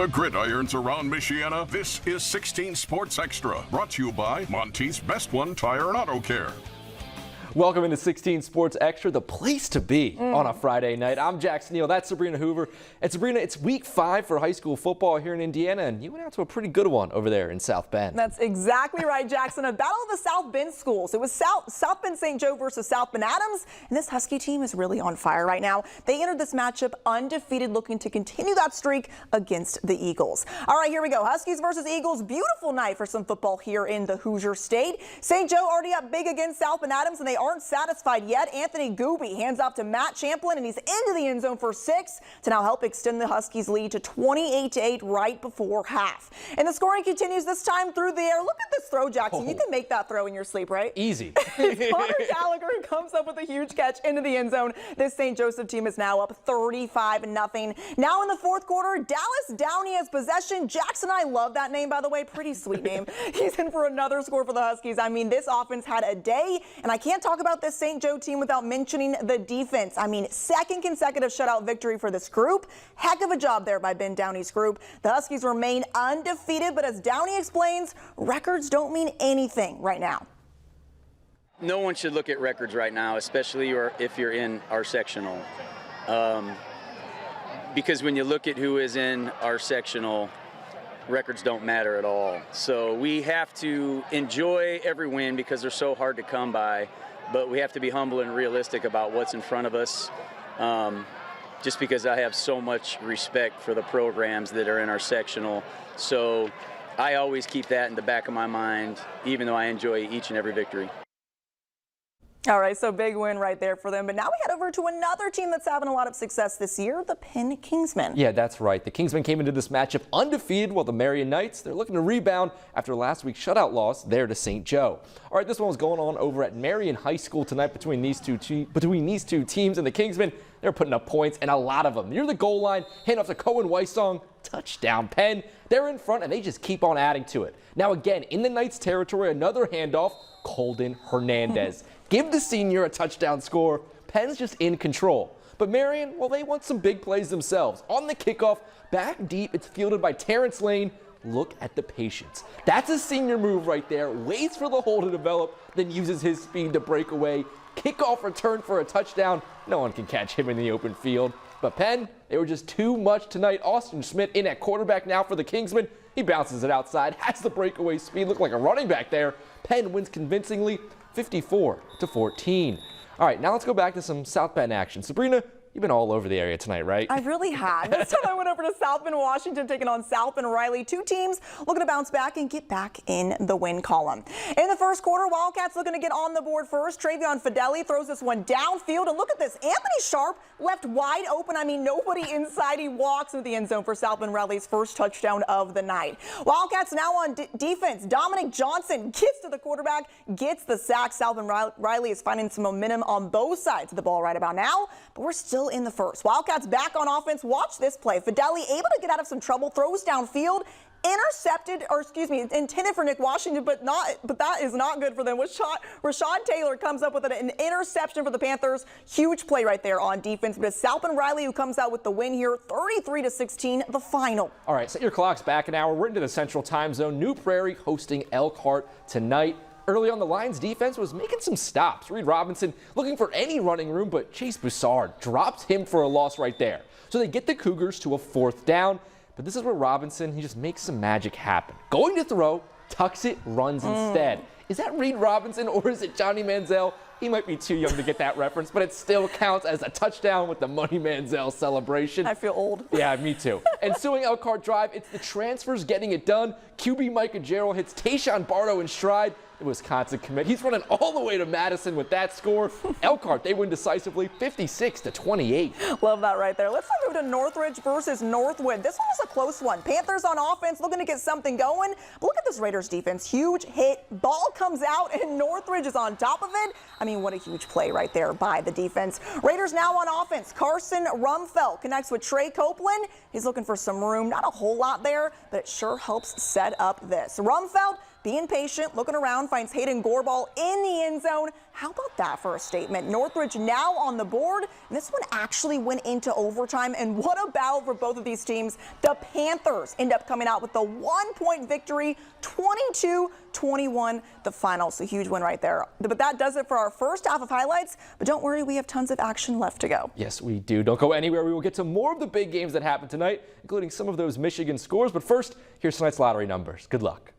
The gridirons around Michiana. This is 16 Sports Extra, brought to you by Monty's Best One Tire and Auto Care. Welcome into 16 Sports Extra, the place to be on a Friday night. I'm Jack Sneal, that's Sabrina Hoover. And Sabrina, it's week 5 for high school football here in Indiana, and you went out to a pretty good one over there in South Bend. That's exactly right, Jackson. A battle of the South Bend schools. It was South Bend St. Joe versus South Bend Adams, and this Husky team is really on fire right now. They entered this matchup undefeated, looking to continue that streak against the Eagles. All right, here we go. Huskies versus Eagles. Beautiful night for some football here in the Hoosier State. St. Joe already up big against South Bend Adams, and they aren't satisfied yet. Anthony Gooby hands off to Matt Champlin, and he's into the end zone for 6 to now help extend the Huskies' lead to 28-8 right before half. And the scoring continues this time through the air. Look at this throw, Jackson. You can make that throw in your sleep, right? Easy. Connor Gallagher comes up with a huge catch into the end zone. This St. Joseph team is now up 35-0. Now in the fourth quarter, Dallas Downey has possession. Jackson, I love that name, by the way. Pretty sweet name. He's in for another score for the Huskies. I mean, this offense had a day, and I can't talk about this St. Joe team without mentioning the defense. I mean, second consecutive shutout victory for this group. Heck of a job there by Ben Downey's group. The Huskies remain undefeated, but as Downey explains, records don't mean anything right now. No one should look at records right now, especially if you're in our sectional. Because when you look at who is in our sectional, records don't matter at all. So we have to enjoy every win because they're so hard to come by, but we have to be humble and realistic about what's in front of us. Just because I have so much respect for the programs that are in our sectional. So I always keep that in the back of my mind, even though I enjoy each and every victory. All right, so big win right there for them. But now we head over to another team that's having a lot of success this year, the Penn Kingsmen. Yeah, that's right. The Kingsmen came into this matchup undefeated, while the Marian Knights, they're looking to rebound after last week's shutout loss there to St. Joe. All right, this one was going on over at Marian High School tonight between these two teams, and the Kingsmen, they're putting up points, and a lot of them. Near the goal line, hand off to Cohen Weissong, touchdown Penn. They're in front, and they just keep on adding to it. Now again, in the Knights' territory, another handoff, Colden Hernandez. Give the senior a touchdown score. Penn's just in control. But Marian, well, they want some big plays themselves. On the kickoff, back deep, it's fielded by Terrence Lane. Look at the patience. That's a senior move right there. Waits for the hole to develop, then uses his speed to break away. Kickoff return for a touchdown. No one can catch him in the open field. But Penn, they were just too much tonight. Austin Schmidt in at quarterback now for the Kingsmen. He bounces it outside, has the breakaway speed, look like a running back there. Penn wins convincingly, 54-14. All right, now let's go back to some South Bend action. Sabrina, you've been all over the area tonight, right? I really have. This time I went over to South Bend, Washington, taking on South Bend Riley. Two teams looking to bounce back and get back in the win column. In the first quarter, Wildcats looking to get on the board first. Travion Fideli throws this one downfield, and look at this. Anthony Sharp left wide open. I mean, nobody inside. He walks into the end zone for South Bend Riley's first touchdown of the night. Wildcats now on defense. Dominic Johnson gets to the quarterback, gets the sack. South Bend Riley is finding some momentum on both sides of the ball right about now, but we're still in the first. Wildcats back on offense. Watch this play. Fideli able to get out of some trouble, throws downfield, intended for Nick Washington, but that is not good for them. Rashad Taylor comes up with an interception for the Panthers. Huge play right there on defense. But it's South Bend Riley who comes out with the win here, 33-16, the final. All right, set your clocks back an hour. We're into the Central Time Zone. New Prairie hosting Elkhart tonight. Early on, the Lions defense was making some stops. Reed Robinson looking for any running room, but Chase Broussard drops him for a loss right there. So they get the Cougars to a 4th down. But this is where Robinson, he just makes some magic happen. Going to throw, tucks it, runs instead. Is that Reed Robinson or is it Johnny Manziel? He might be too young to get that reference, but it still counts as a touchdown with the Money Manziel celebration. I feel old. Yeah, me too. Ensuing Elkhart drive, it's the transfers getting it done. QB Micah Jarrell hits Tayshawn Bardo in stride. The Wisconsin commit. He's running all the way to Madison with that score. Elkhart, they win decisively, 56-28. Love that right there. Let's move to Northridge versus NorthWood. This one was a close one. Panthers on offense looking to get something going. But look at this Raiders defense. Huge hit. Ball comes out, and Northridge is on top of it. I mean, what a huge play right there by the defense. Raiders now on offense. Carson Rumfeld connects with Trey Copeland. He's looking for some room. Not a whole lot there, but it sure helps set up this. Rumfeld being patient, looking around, finds Hayden Gorball in the end zone. How about that for a statement? Northridge now on the board, and this one actually went into overtime. And what about for both of these teams? The Panthers end up coming out with the 1-point victory, 22-21, the final. So huge win right there. But that does it for our first half of highlights. But don't worry, we have tons of action left to go. Yes, we do. Don't go anywhere. We will get to more of the big games that happened tonight, including some of those Michigan scores. But first, here's tonight's lottery numbers. Good luck.